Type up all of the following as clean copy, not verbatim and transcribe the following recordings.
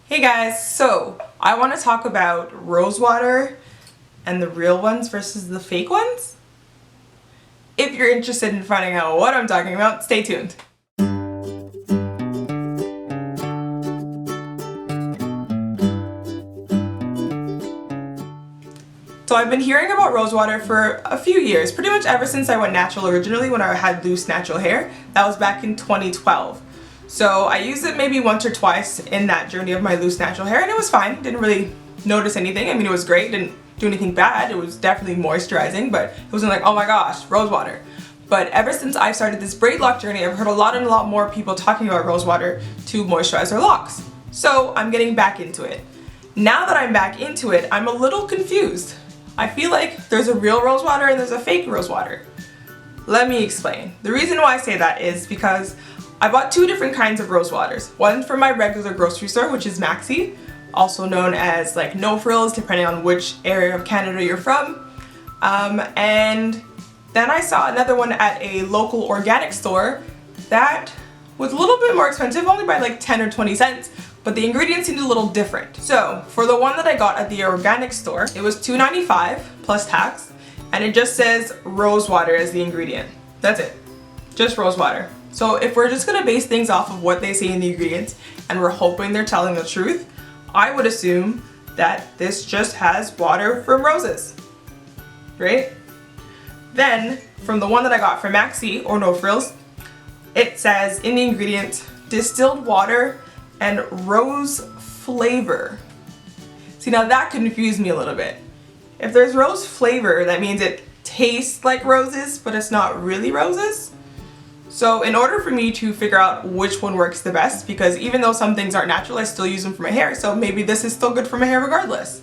Hey guys, so I want to talk about rose water and the real ones versus the fake ones. If you're interested in finding out what I'm talking about, stay tuned. So I've been hearing about rose water for a few years, pretty much ever since I went natural originally when I had loose natural hair. That was back in 2012. So I used it maybe once or twice in that journey of my loose natural hair and it was fine. Didn't really notice anything. I mean, it was great. Didn't do anything bad. It was definitely moisturizing, but it wasn't like, oh my gosh, rose water. But ever since I've started this braid lock journey, I've heard a lot more people talking about rose water to moisturize their locks. So I'm getting back into it. Now that I'm back into it, I'm a little confused. I feel like there's a real rose water and there's a fake rose water. Let me explain. The reason why I say that is because I bought two different kinds of rose waters. One from my regular grocery store, which is Maxi, also known as like No Frills, depending on which area of Canada you're from. And then I saw another one at a local organic store that was a little bit more expensive, only by like 10 or 20 cents, but the ingredients seemed a little different. So for the one that I got at the organic store, it was $2.95 plus tax, and it just says rose water as the ingredient. That's it, just rose water. So if we're just gonna base things off of what they say in the ingredients and we're hoping they're telling the truth, I would assume that this just has water from roses, right? Then from the one that I got from Maxi or No Frills, it says in the ingredients, distilled water and rose flavor. See, now that confused me a little bit. If there's rose flavor, that means it tastes like roses, but it's not really roses. So in order for me to figure out which one works the best, because even though some things aren't natural, I still use them for my hair, so maybe this is still good for my hair regardless.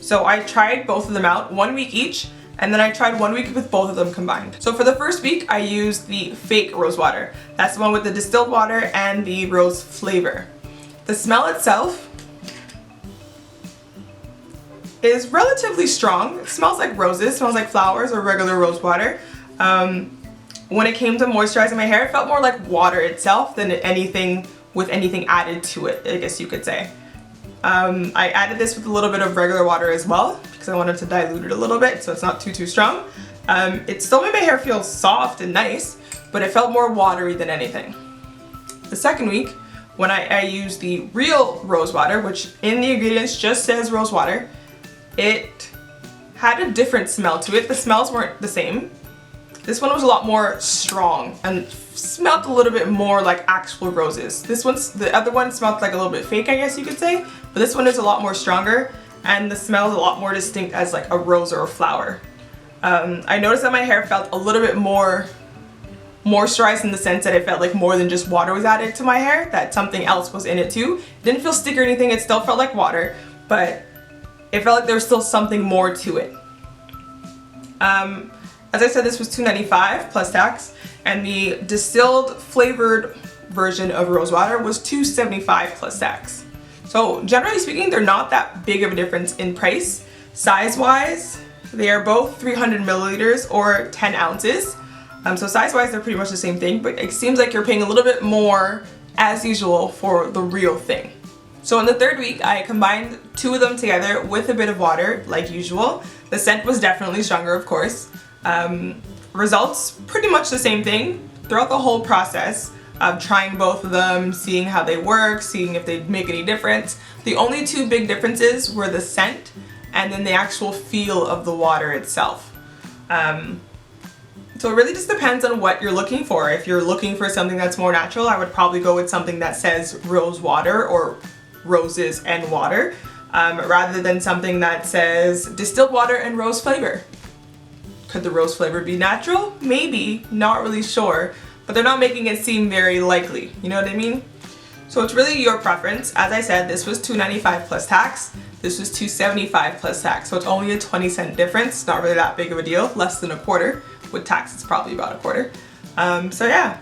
So I tried both of them out, 1 week each, and then I tried 1 week with both of them combined. So for the first week, I used the fake rose water. That's the one with the distilled water and the rose flavor. The smell itself is relatively strong. It smells like roses, smells like flowers or regular rose water. When it came to moisturizing my hair, it felt more like water itself than anything with anything added to it, I guess you could say. I added this with a little bit of regular water as well because I wanted to dilute it a little bit so it's not too strong. It still made my hair feel soft and nice, but it felt more watery than anything. The second week, when I used the real rose water, which in the ingredients just says rose water, it had a different smell to it. The smells weren't the same. This one was a lot more strong and smelled a little bit more like actual roses. The other one smelled like a little bit fake, I guess you could say, but this one is a lot more stronger and the smell is a lot more distinct as like a rose or a flower. I noticed that my hair felt a little bit more moisturized in the sense that it felt like more than just water was added to my hair, that something else was in it too. It didn't feel sticky or anything, it still felt like water, but it felt like there was still something more to it. As I said, this was $2.95 plus tax, and the distilled flavored version of rose water was $2.75 plus tax. So generally speaking, they're not that big of a difference in price. Size-wise, they are both 300 milliliters or 10 ounces. So size-wise, they're pretty much the same thing, but it seems like you're paying a little bit more, as usual, for the real thing. So in the third week, I combined two of them together with a bit of water, like usual. The scent was definitely stronger, of course. Results, pretty much the same thing throughout the whole process of trying both of them, seeing how they work, seeing if they make any difference. The only two big differences were the scent and then the actual feel of the water itself. So it really just depends on what you're looking for. If you're looking for something that's more natural, I would probably go with something that says rose water or roses and water, rather than something that says distilled water and rose flavor. Could the rose flavor be natural? Maybe, not really sure, but they're not making it seem very likely, you know what I mean? So it's really your preference. As I said, this was $2.95 plus tax, this was $2.75 plus tax, so it's only a 20-cent difference, not really that big of a deal, less than a quarter. With tax, it's probably about a quarter. So yeah,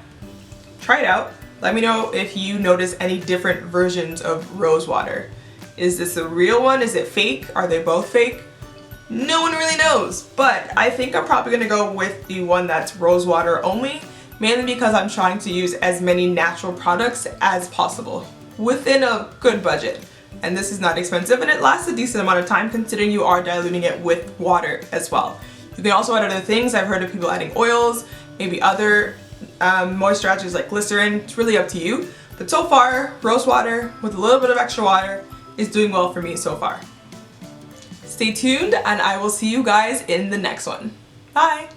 try it out. Let me know if you notice any different versions of rose water. Is this a real one? Is it fake? Are they both fake? No one really knows, but I think I'm probably gonna go with the one that's rose water only, mainly because I'm trying to use as many natural products as possible within a good budget. and this is not expensive, and it lasts a decent amount of time considering you are diluting it with water as well. You can also add other things. I've heard of people adding oils, maybe other moisturizers like glycerin. It's really up to you. But so far, rose water with a little bit of extra water is doing well for me so far. Stay tuned, and I will see you guys in the next one. Bye!